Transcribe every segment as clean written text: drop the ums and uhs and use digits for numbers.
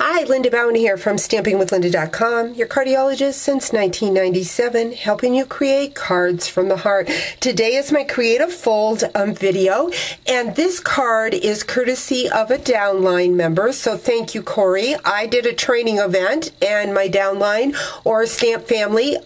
Hi, Linda Bowen here from StampingWithLinda.com, your cardiologist since 1997, helping you create cards from the heart. Today is my Creative Fold video, and this card is courtesy of a downline member, so thank you, Corey. I did a training event, and my downline, or stamp family,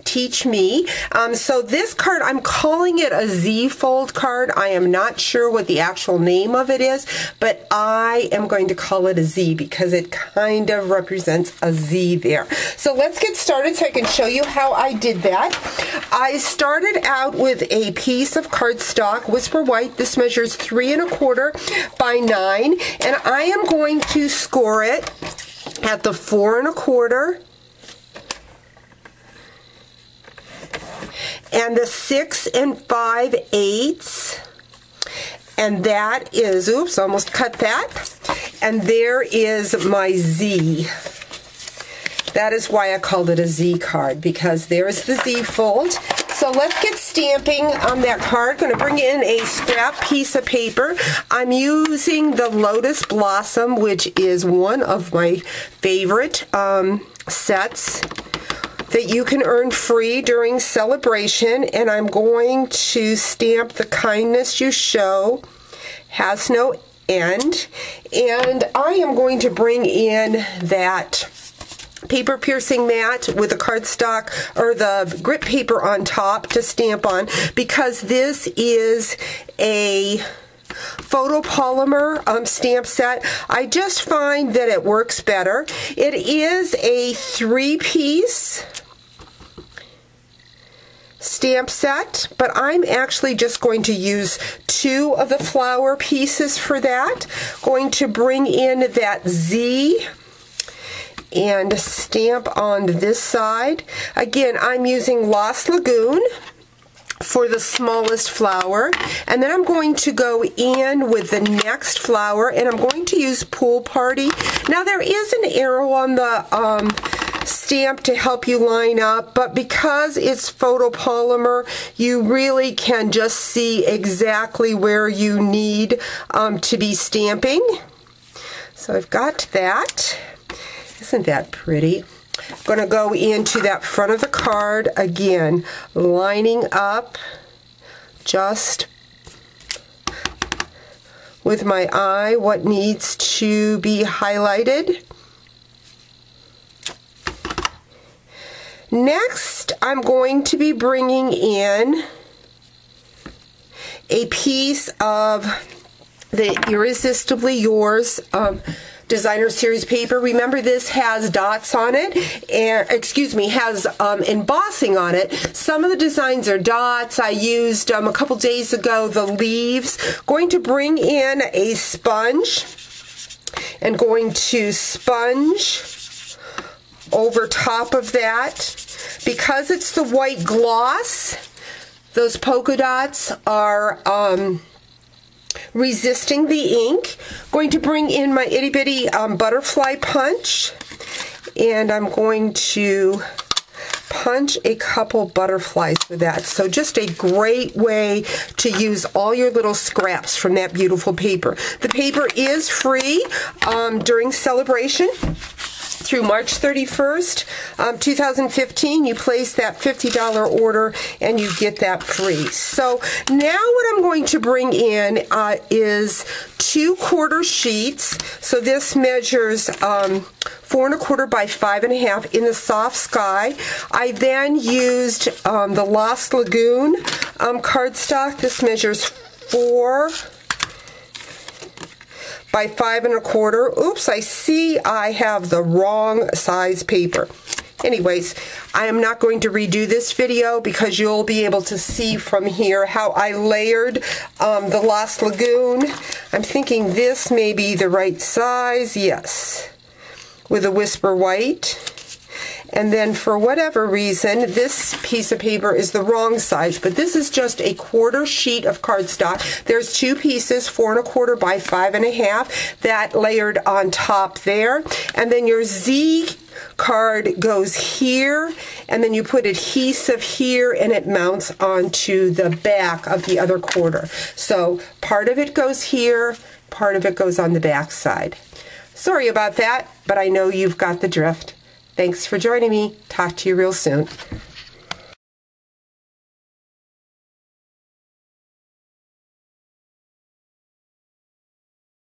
teach me. So this card, I'm calling it a Z fold card. I am not sure what the actual name of it is, but I am going to call it a Z because it kind of represents a Z there. So let's get started so I can show you how I did that. I started out with a piece of cardstock, Whisper White. This measures 3 1/4 by 9, and I am going to score it at the 4 1/4 and the 6 5/8, and that is, oops, almost cut that, and there is my Z. That is why I called it a Z card, because there's the Z fold. So let's get stamping on that card. Going to bring in a scrap piece of paper. I'm using the Lotus Blossom, which is one of my favorite sets that you can earn free during Sale-a-Bration, and I'm going to stamp The Kindness You Show Has No End, and I am going to bring in that paper piercing mat with the cardstock or the grit paper on top to stamp on, because this is a photopolymer stamp set. I just find that it works better. It is a 3-piece stamp set, but I'm actually just going to use 2 of the flower pieces for that. Going to bring in that Z and stamp on this side. Again, I'm using Lost Lagoon for the smallest flower, and then I'm going to go in with the next flower, and I'm going to use Pool Party. Now there is an arrow on the stamp to help you line up, but because it's photopolymer, you really can just see exactly where you need to be stamping. So I've got that. Isn't that pretty? I'm going to go into that front of the card again, lining up just with my eye what needs to be highlighted. Next, I'm going to be bringing in a piece of the Irresistibly Yours designer series paper. Remember, this has dots on it, and has embossing on it. Some of the designs are dots. I used a couple days ago the leaves. Going to bring in a sponge and going to sponge over top of that. Because it's the white gloss, those polka dots are resisting the ink. Going to bring in my itty bitty butterfly punch, and I'm going to punch a couple butterflies with that. So just a great way to use all your little scraps from that beautiful paper. The paper is free during Sale-a-Bration. Through March 31st, 2015, you place that $50 order and you get that free. So now what I'm going to bring in is 2 quarter sheets. So this measures 4 1/4 by 5 1/2 in the soft sky. I then used the Lost Lagoon cardstock. This measures 4 by 5 1/4. Oops, I see I have the wrong size paper. Anyways, I am not going to redo this video because you'll be able to see from here how I layered the Lost Lagoon. I'm thinking this may be the right size, yes, with a Whisper White. And then for whatever reason, this piece of paper is the wrong size, but this is just a quarter sheet of cardstock. There's 2 pieces, 4 1/4 by 5 1/2, that layered on top there. And then your Z card goes here, and then you put adhesive here, and it mounts onto the back of the other quarter. So part of it goes here, part of it goes on the back side. Sorry about that, but I know you've got the drift. Thanks for joining me. Talk to you real soon.